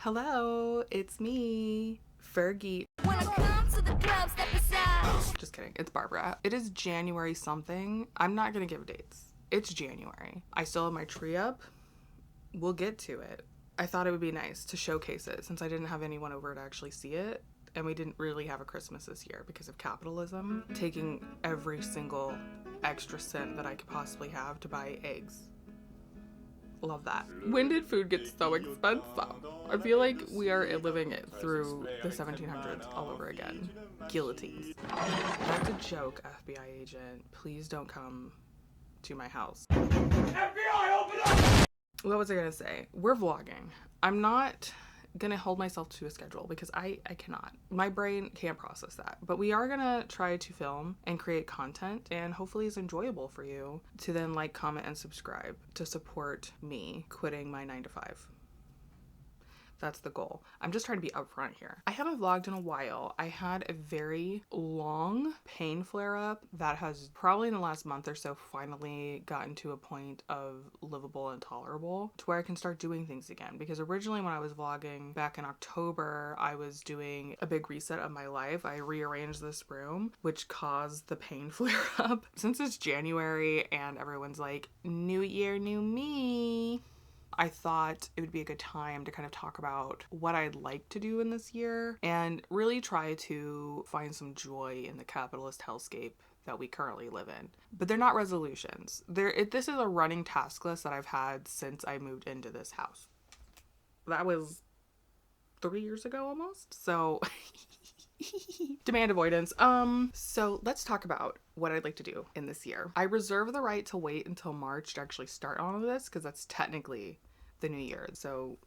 Hello, it's me, Fergie. When I come to the club, step aside. Just kidding, it's Barbara. It is January something. I'm not gonna give dates. It's January. I still have my tree up. We'll get to it. I thought it would be nice to showcase it since I didn't have anyone over to actually see it. And we didn't really have a Christmas this year because of capitalism, taking every single extra cent that I could possibly have to buy eggs. Love that. When did food get so expensive? I feel like we are living it through the 1700s all over again. Guillotines. That's a joke, FBI agent. Please don't come to my house. FBI, open up! What was I gonna say? We're vlogging. I'm not gonna hold myself to a schedule because I cannot. My brain can't process that. But we are gonna try to film and create content, and hopefully it's enjoyable for you to then like, comment, and subscribe to support me quitting my 9 to 5. That's the goal. I'm just trying to be upfront here. I haven't vlogged in a while. I had a very long pain flare-up that has probably in the last month or so finally gotten to a point of livable and tolerable to where I can start doing things again. Because originally when I was vlogging back in October, I was doing a big reset of my life. I rearranged this room, which caused the pain flare-up. Since it's January and everyone's like, new year, new me, I thought it would be a good time to kind of talk about what I'd like to do in this year and really try to find some joy in the capitalist hellscape that we currently live in. But they're not resolutions. This is a running task list that I've had since I moved into this house. That was 3 years ago almost. So demand avoidance. So let's talk about what I'd like to do in this year. I reserve the right to wait until March to actually start all of this because that's technically the new year. So,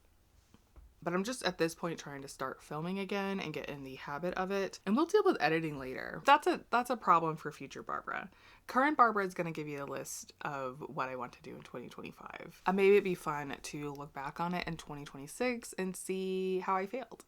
but I'm just at this point trying to start filming again and get in the habit of it. And we'll deal with editing later. That's a problem for future Barbara. Current Barbara is going to give you a list of what I want to do in 2025. Maybe it'd be fun to look back on it in 2026 and see how I failed.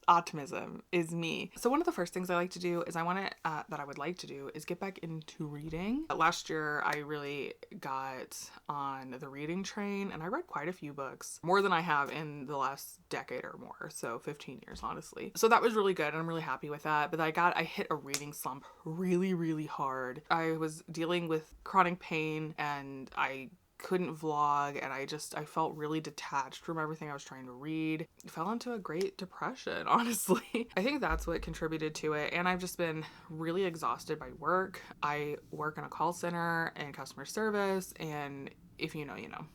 Optimism is me. So one of the first things I like to do is that I would like to do is get back into reading. Last year I really got on the reading train and I read quite a few books, more than I have in the last decade or more, so 15 years honestly. So that was really good and I'm really happy with that. But I hit a reading slump really hard. I was dealing with chronic pain and I couldn't vlog and I felt really detached from everything I was trying to read. I fell into a great depression, honestly. I think that's what contributed to it, and I've just been really exhausted by work. I work in a call center and customer service, and if you know, you know.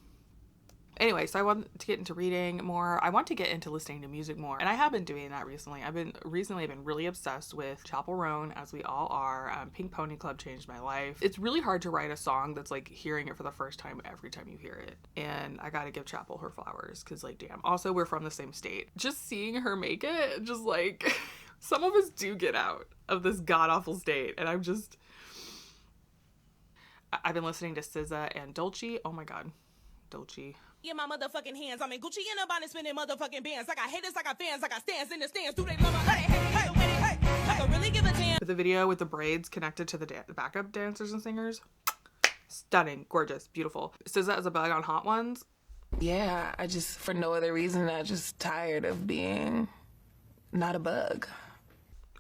Anyway, so I want to get into reading more. I want to get into listening to music more. And I have been doing that recently. I've been really obsessed with Chappell Roan, as we all are. Pink Pony Club changed my life. It's really hard to write a song that's like hearing it for the first time every time you hear it. And I gotta give Chappell her flowers, because like, damn. Also, we're from the same state. Just seeing her make it, just like, some of us do get out of this god-awful state. And I've been listening to SZA and Dolce. Oh my god. Dolce. In my motherfucking hands, I'm in Gucci in a bonnet, spinning motherfucking bands. I got haters, I got fans, I got stands in the stands. Do they love my hey? I can really give a damn. The video with the braids connected to the backup dancers and singers, stunning, gorgeous, beautiful. SZA as a bug on Hot Ones. Yeah, I just, for no other reason, I'm just tired of being not a bug.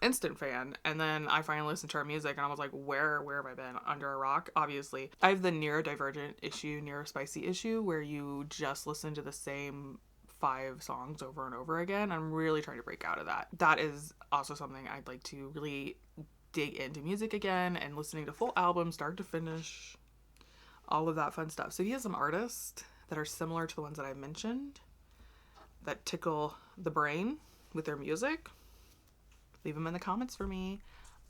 Instant fan. And then I finally listened to her music and I was like, where have I been? Under a rock? Obviously. I have the neurodivergent issue, neurospicy issue, where you just listen to the same 5 songs over and over again. I'm really trying to break out of that. That is also something I'd like to really dig into music again and listening to full albums, start to finish, all of that fun stuff. So if you have some artists that are similar to the ones that I mentioned that tickle the brain with their music, leave them in the comments for me.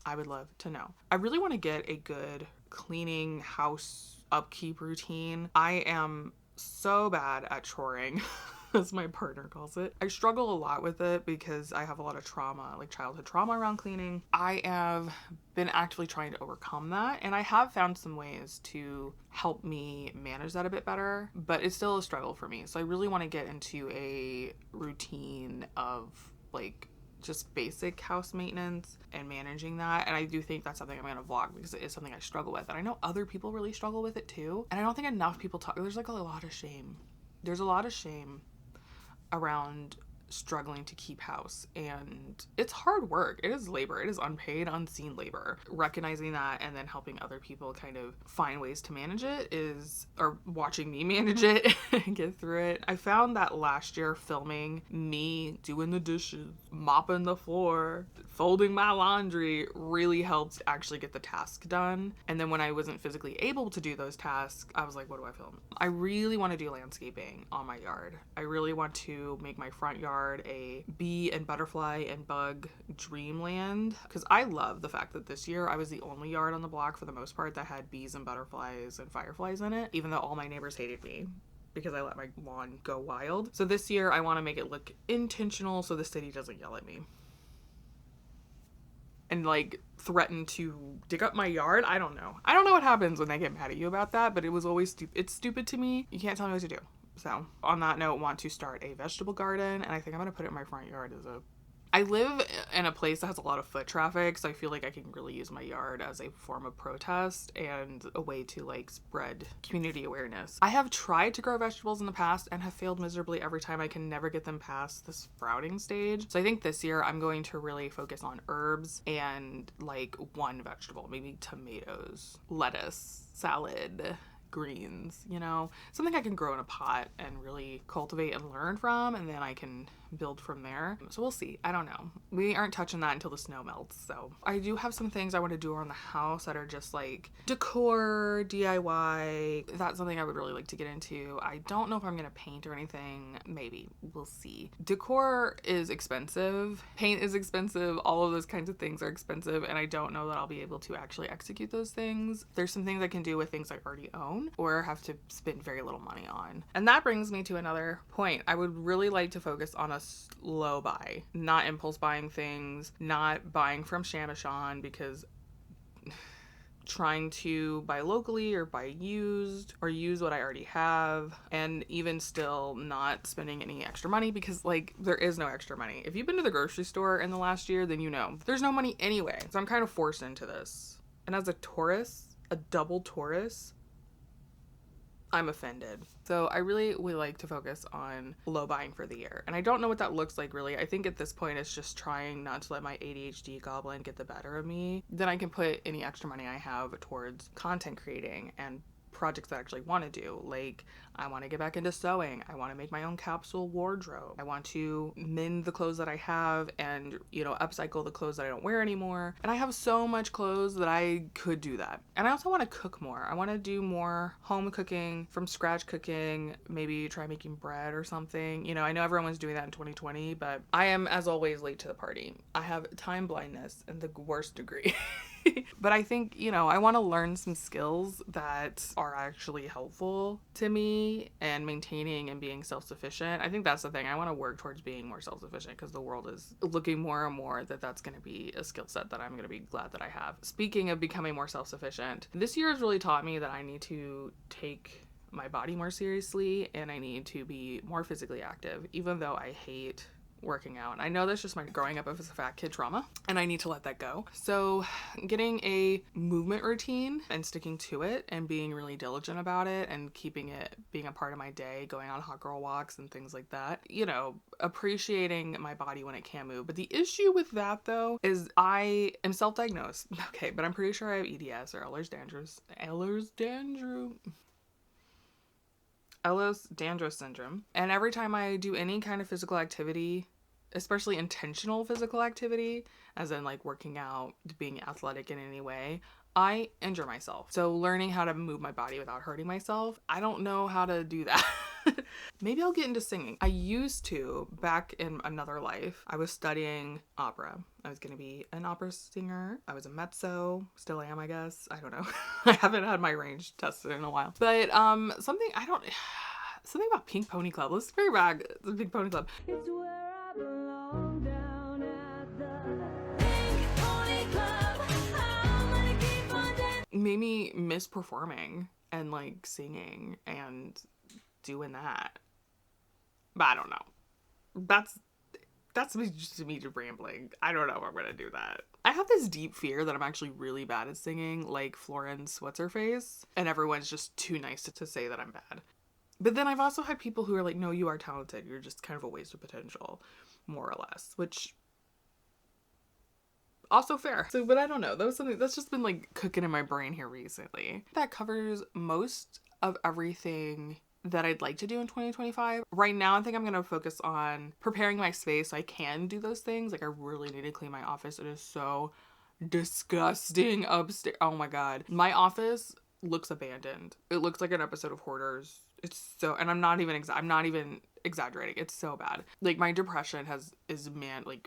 I would love to know. I really want to get a good cleaning house upkeep routine. I am so bad at choring, as my partner calls it. I struggle a lot with it because I have a lot of trauma, like childhood trauma around cleaning. I have been actively trying to overcome that, and I have found some ways to help me manage that a bit better, but it's still a struggle for me. So I really want to get into a routine of like just basic house maintenance and managing that. And I do think that's something I'm going to vlog because it is something I struggle with. And I know other people really struggle with it too. And I don't think enough people talk. There's like a lot of shame. There's a lot of shame around struggling to keep house, and it's hard work. It is labor. It is unpaid, unseen labor. Recognizing that and then helping other people kind of find ways to manage it is, or watching me manage it and get through it. I found that last year filming me doing the dishes, mopping the floor, folding my laundry really helped actually get the task done. And then when I wasn't physically able to do those tasks, I was like, what do I film? I really want to do landscaping on my yard. I really want to make my front yard a bee and butterfly and bug dreamland, because I love the fact that this year I was the only yard on the block for the most part that had bees and butterflies and fireflies in it, even though all my neighbors hated me because I let my lawn go wild. So this year I want to make it look intentional so the city doesn't yell at me and like threaten to dig up my yard. I don't know what happens when they get mad at you about that, but it was always it's stupid to me. You can't tell me what to do. So on that note, want to start a vegetable garden, and I think I'm going to put it in my front yard as a... I live in a place that has a lot of foot traffic, so I feel like I can really use my yard as a form of protest and a way to like spread community awareness. I have tried to grow vegetables in the past and have failed miserably every time. I can never get them past the sprouting stage. So I think this year I'm going to really focus on herbs and like one vegetable, maybe tomatoes, lettuce, salad, greens, you know, something I can grow in a pot and really cultivate and learn from, and then I can build from there. So we'll see. I don't know. We aren't touching that until the snow melts. So I do have some things I want to do around the house that are just like decor, DIY. That's something I would really like to get into. I don't know if I'm going to paint or anything. Maybe. We'll see. Decor is expensive. Paint is expensive. All of those kinds of things are expensive, and I don't know that I'll be able to actually execute those things. There's some things I can do with things I already own or have to spend very little money on. And that brings me to another point. I would really like to focus on a slow buy, not impulse buying things, not buying from Shamashon, because trying to buy locally or buy used or use what I already have, and even still not spending any extra money, because like there is no extra money. If you've been to the grocery store in the last year, then you know there's no money anyway. So I'm kind of forced into this. And as a Taurus, a double Taurus, I'm offended. So I really would like to focus on low buying for the year. And I don't know what that looks like really. I think at this point it's just trying not to let my ADHD goblin get the better of me. Then I can put any extra money I have towards content creating and projects that I actually want to do. Like, I want to get back into sewing. I want to make my own capsule wardrobe. I want to mend the clothes that I have and, you know, upcycle the clothes that I don't wear anymore. And I have so much clothes that I could do that. And I also want to cook more. I want to do more home cooking, from scratch cooking, maybe try making bread or something. You know, I know everyone's doing that in 2020, but I am, as always, late to the party. I have time blindness in the worst degree. But I think, you know, I want to learn some skills that are actually helpful to me and maintaining and being self-sufficient. I think that's the thing. I want to work towards being more self-sufficient because the world is looking more and more that that's going to be a skill set that I'm going to be glad that I have. Speaking of becoming more self-sufficient, this year has really taught me that I need to take my body more seriously and I need to be more physically active, even though I hate working out. I know that's just my growing up as a fat kid trauma, and I need to let that go. So getting a movement routine and sticking to it and being really diligent about it and keeping it being a part of my day, going on hot girl walks and things like that, you know, appreciating my body when it can move. But the issue with that though is I am self-diagnosed. Okay, but I'm pretty sure I have EDS or Ehlers-Danlos syndrome. And every time I do any kind of physical activity, especially intentional physical activity, as in like working out, being athletic in any way, I injure myself. So learning how to move my body without hurting myself, I don't know how to do that. Maybe I'll get into singing. I used to, back in another life, I was studying opera. I was going to be an opera singer. I was a mezzo. Still am, I guess. I don't know. I haven't had my range tested in a while. But something about Pink Pony Club. Let's bring back the Pink Pony Club. It's where I belong, down at the Pink Pony Club. I'm gonna keep on dancing. Made me miss performing and like singing and doing that. But I don't know. That's just me rambling. I don't know if I'm gonna do that. I have this deep fear that I'm actually really bad at singing, like Florence What's-Her-Face, and everyone's just too nice to say that I'm bad. But then I've also had people who are like, no, you are talented. You're just kind of a waste of potential, more or less, which also fair. So, but I don't know. That was something that's just been like cooking in my brain here recently. That covers most of everything that I'd like to do in 2025. Right now, I think I'm going to focus on preparing my space so I can do those things. Like, I really need to clean my office. It is so disgusting upstairs. Oh my God. My office looks abandoned. It looks like an episode of Hoarders. It's so, and I'm not even exaggerating. It's so bad. Like, my depression is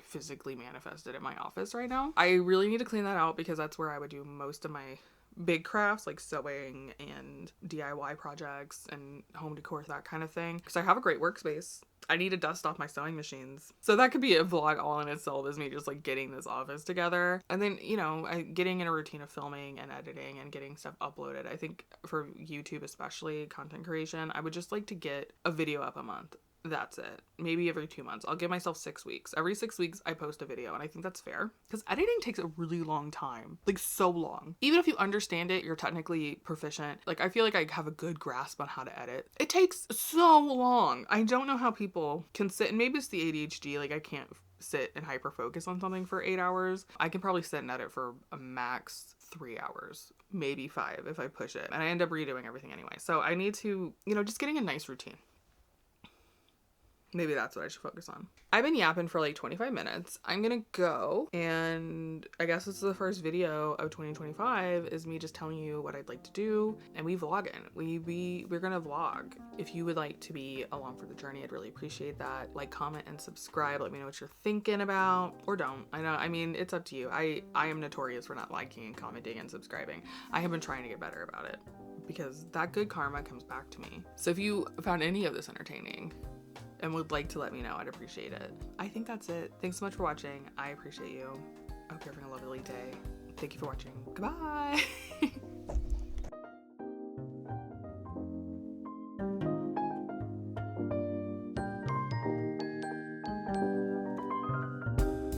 physically manifested in my office right now. I really need to clean that out because that's where I would do most of my big crafts, like sewing and DIY projects and home decor, that kind of thing. Because I have a great workspace. I need to dust off my sewing machines. So that could be a vlog all in itself, is me just like getting this office together. And then, you know, getting in a routine of filming and editing and getting stuff uploaded. I think for YouTube, especially content creation, I would just like to get a video up a month. That's it. Maybe every 2 months. I'll give myself 6 weeks. Every 6 weeks I post a video, and I think that's fair because editing takes a really long time. Like, so long. Even if you understand it, you're technically proficient. Like, I feel like I have a good grasp on how to edit. It takes so long. I don't know how people can sit, and maybe it's the ADHD. Like, I can't sit and hyper focus on something for 8 hours. I can probably sit and edit for a max 3 hours, maybe 5 if I push it. And I end up redoing everything anyway. So I need to, you know, just getting a nice routine. Maybe that's what I should focus on. I've been yapping for like 25 minutes. I'm gonna go, and I guess this is the first video of 2025 is me just telling you what I'd like to do, and we vlogging. We're gonna vlog. If you would like to be along for the journey, I'd really appreciate that. Like, comment, and subscribe. Let me know what you're thinking about, or don't. I mean, it's up to you. I am notorious for not liking and commenting and subscribing. I have been trying to get better about it because that good karma comes back to me. So if you found any of this entertaining and would like to let me know, I'd appreciate it. I think that's it. Thanks so much for watching. I appreciate you. I hope you're having a lovely day. Thank you for watching. Goodbye.